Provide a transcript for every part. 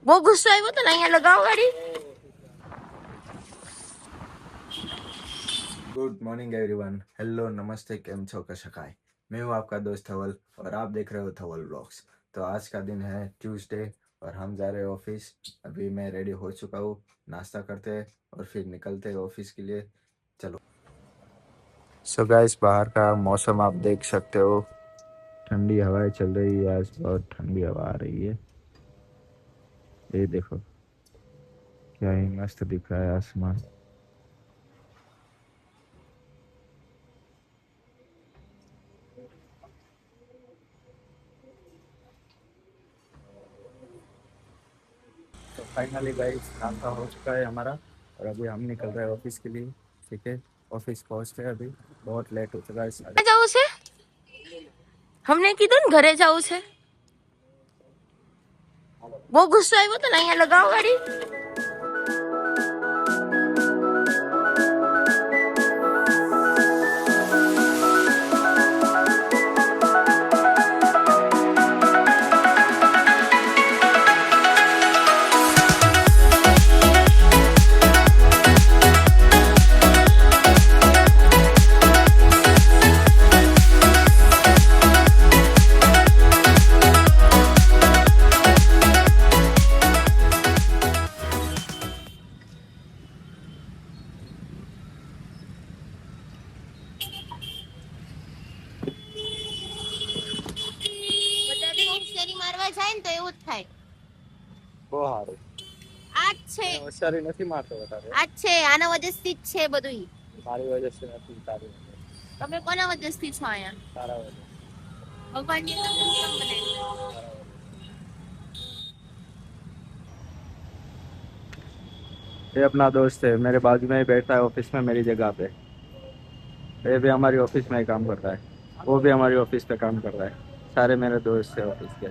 બહુ ગુસ્સો આવ્યો તો ને અહીંયા લગાવો ગાડી. गुड मॉर्निंग एवरीवन, हेलो नमस्ते, केम छो कशकाय। मैं हूँ आपका दोस्त धवल और आप देख रहे हो धवल ब्लॉग्स। तो आज का दिन है ट्यूसडे और हम जा रहे हैं ऑफिस। अभी मैं रेडी हो चुका हूँ, नाश्ता करते हैं और फिर निकलते हैं ऑफिस के लिए। चलो। सो गाइस, बाहर का मौसम आप देख सकते हो, ठंडी हवाएं चल रही है। आज बहुत ठंडी हवा आ रही है। ये देखो क्या ही मस्त दिख रहा है आसमान। तो फाइनली गाइस नाश्ता हो चुका है हमारा और अभी हम निकल रहे हैं ऑफिस के लिए। ठीक है, ऑफिस पहुंचते हैं। अभी बहुत लेट हो चुका है। જવું છે હમને કીધું ને ઘરે જવું છે. બહુ ગુસ્સો આવ્યો તો ને અહીંયા લગાવો ગાડી. મારવા જાય ને તો એવું જ થાય. બહુ સારું. આ જ છે, હોશિયારી નથી મારતો વધારે. આ જ છે, આના વજહથી જ છે બધું. મારી વજહથી નથી, તારી વજહ. તમે કોના વજહથી છો અહીંયા? તારા વજહ. ભગવાનની તમને કેમ બનાવી? ये अपना दोस्त है, मेरे बाजू में ही बैठता है ऑफिस में मेरी जगह पे। ये भी हमारी ऑफिस में ही काम करता है, वो भी हमारी ऑफिस पे काम कर रहा है। सारे मेरे दोस्त है ऑफिस के।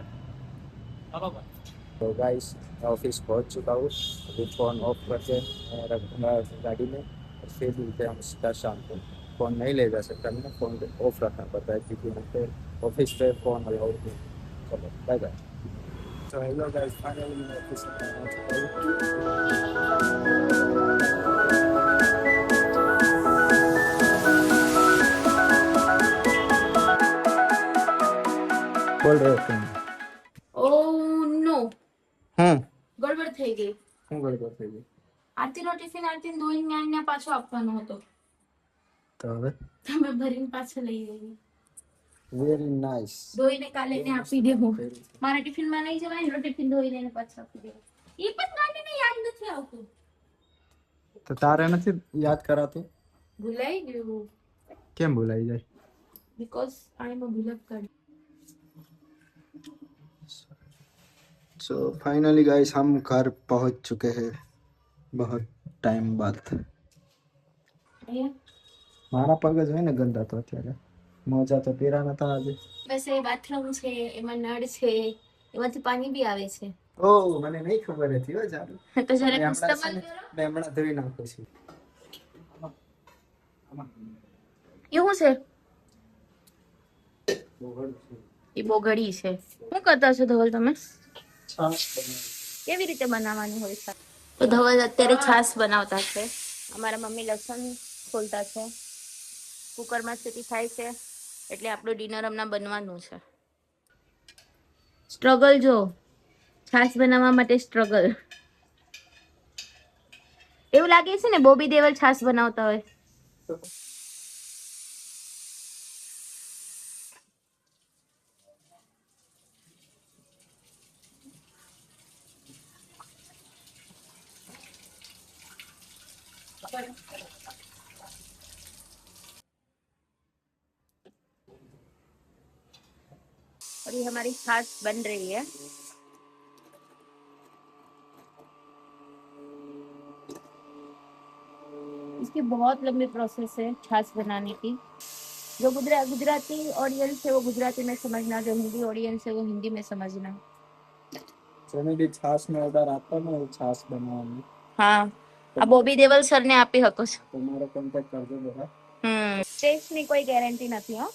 तो गाइस ऑफिस पहुंच चुका हूँ। अभी फ़ोन ऑफ करके मैं रखूँगा गाड़ी में और फिर मिलते हैं हम सीधा शाम को। फ़ोन नहीं ले जा सकता, मैंने फ़ोन ऑफ रखना पड़ता है क्योंकि यहाँ पे ऑफिस पे फ़ोन अलाउड नहीं। चलो बाय बाय। तो हेलो गाइस, फाइनली मैं ऑफिस में पहुंच चुका हूँ। बोल रहे हो तुम? ઓ નો, ગડબડ થઈ ગઈ. શું ગડબડ થઈ ગઈ? આરતીનો ટિફિન આરતીને ધોઈને આઈને પાછો આપવાનો હતો. તો હવે તમે ભરીને પાછો લઈ ગઈ. Very nice. ધોઈને કાલે એને આપી દેવું. મારા ટિફિનમાં નહીં જવાય, એનો ટિફિન ધોઈને એને પાછો આપી દેવું. એ પણ ગાડીને યાદ નથી આવતું. તો તારે નથી યાદ કરાતું? ભૂલાઈ ગયું. કેમ ભૂલાઈ જાય? બીકોઝ આઈ એમ અ ભૂલક ગાડી. सो फाइनली गाइस हम घर पहुंच चुके हैं बहुत टाइम बाद। મારા પગ જ હોય ને ગંદા, તો અત્યારે મોજા તો પહેરા નતા આજે. બસ એ બાથરૂમ છે, એમાં નળ છે, એમાંથી પાણી બી આવે છે. ઓ મને નહીં ખબર હતી હો જાન. તો જરા ઇસ્તેમાલ કરો. મેં હમણાં ધોઈ નાખું છું. એવું છે એ બોગડી છે. શું કરતા છો ધવલ તમે? કેવી રીતે બનાવવાની હોય છે? તો ધવલ અત્યારે છાશ બનાવતા છે. અમારા મમ્મી લસણ ખોલતા છે. કુકરમાં સીટી થાય છે એટલે આપણું ડિનર હમણાં બનવાનું છે. સ્ટ્રગલ જો, છાશ બનાવવા માટે સ્ટ્રગલ. એવું લાગે છે ને બોબી દેવલ છાશ બનાવતા હોય. और ये हमारी छाछ बन रही है. इसकी बहुत लंबी प्रोसेस है छाछ बनाने की. जो गुजराती ऑडियंस है वो गुजराती में समझना, जो हिंदी ऑडियंस है वो हिंदी में समझना. છાશ નો ઓર્ડર આપવાનો છાશ બનાવવાની. હા, આ બોબી દેવલ સર ને આપી શકો છો. તમારો કોન્ટેક્ટ કરજો બરાબર. ટેસ્ટ ની કોઈ ગેરંટી નથી. હો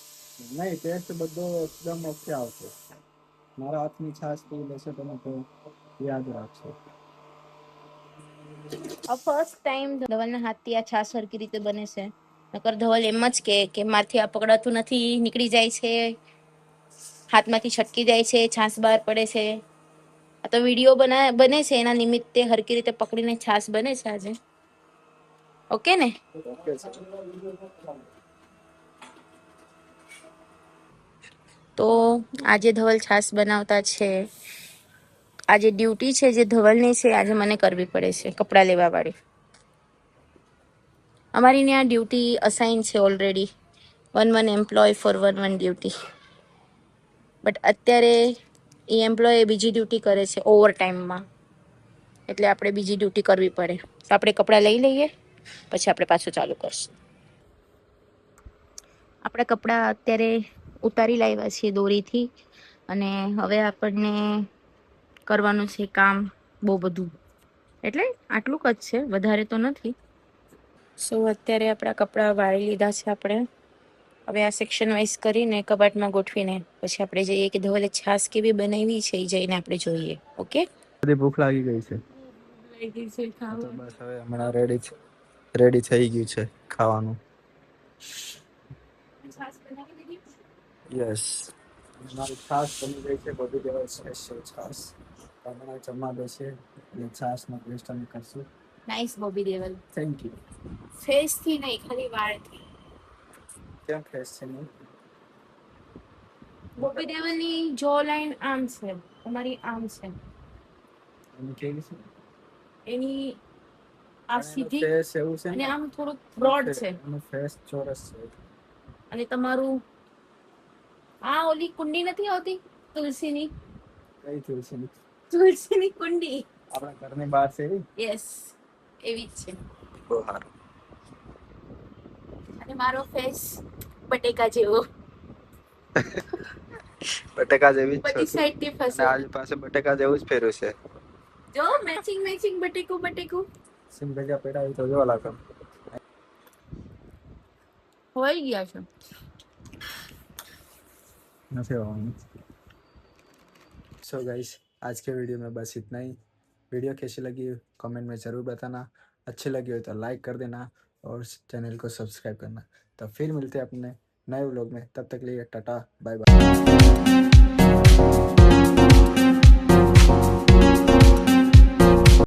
નહીં, ટેસ્ટ બધો એકદમ ઓકે આવશે. મારા હાથની છાશ પી લેશે તમે તો યાદ રાખજો. ફર્સ્ટ ટાઈમ ધવલના હાથથી આ છાશ સરખી રીતે બને છે. નકર ધવલ એમ જ કે મારથી આ પકડાતું નથી, નીકળી જાય છે, હાથમાંથી છટકી જાય છે, છાશ બહાર પડે છે. આ તો વિડીયો બને છે એના નિમિત્તે હરકી રીતે પકડીને છાશ બને છે આજે. ઓકે ને? ઓકે છે. તો આજે ધવલ છાશ બનાવતા છે. આજે ડ્યુટી છે જે ધવલની છે આજે મને કરવી પડે છે, કપડાં લેવા વાળી. અમારી ત્યાં ડ્યુટી અસાઇન છે already, 1 employ for 1 duty. But અત્યારે એ એમ્પ્લોય બીજી ડ્યુટી કરે છે ઓવર ટાઈમમાં, એટલે આપણે બીજી ડ્યુટી કરવી પડે. તો આપણે કપડાં લઈ લઈએ, પછી આપણે પાછું ચાલુ કરશું. આપણા કપડાં અત્યારે ઉતારી લાવ્યા છીએ દોરીથી, અને હવે આપણને કરવાનું છે કામ બહુ બધું, એટલે આટલું જ છે, વધારે તો નથી. સો અત્યારે આપણા કપડાં વાળી લીધા છે આપણે. હવે આ સેક્શન વાઇઝ કરીને કબાટમાં ગોઠવીને પછી આપણે જઈએ કે ધવલે છાશ કેવી બનાવી છે એ જઈને આપણે જોઈએ. ઓકે? બધી ભૂખ લાગી ગઈ છે. તો બસ હવે હમણાં રેડી થઈ ગયું છે ખાવાનું. યસ, મારી છાશ બની ગઈ છે, બોબી દેવલ સ્પેશિયલ છાશ. હમણાં જમવા બેસીએ એટલે છાશનો ટેસ્ટ અમે કરશું. Nice Bobby Deval. Thank you. Face થી નહીં, ખાલી વાળથી. કેમ ફેસ છે નહીં? બોબી દેવલની જો લાઈન આમ છે, તમારી આમ છે. એની કેવી છે? એની આ સીધી ફેસ એવું છે અને ને, આમ થોડુંક બ્રોડ છે, એનું ફેસ ચોરસ છે. અને તમારું આ ઓલી કુંડી નથી આવતી તુલસીની, કઈ તુલસીની? તુલસીની કુંડી આપણા ઘરની બહાર છે એવી? યસ, એવી જ છે. બહુ સારું. અને મારો ફેસ બટેકા જેવો, બટેકા જેવી જ બધી છે. સાઈડ થી અને ફસે. આજ પાસે બટેકા જેવું જ પહેર્યું છે. જો મેચિંગ મેચિંગ બટેકું સિંગ ભેગા પેડા તો જો લાગે. હોઈ ગયા છે. नहीं होंगे. सो गाइस, आज के वीडियो में बस इतना ही. वीडियो कैसी लगी कमेंट में ज़रूर बताना. अच्छी लगी हो तो लाइक कर देना और चैनल को सब्सक्राइब करना. तो फिर मिलते हैं अपने नए व्लॉग में. तब तक लिए टाटा बाय बाय.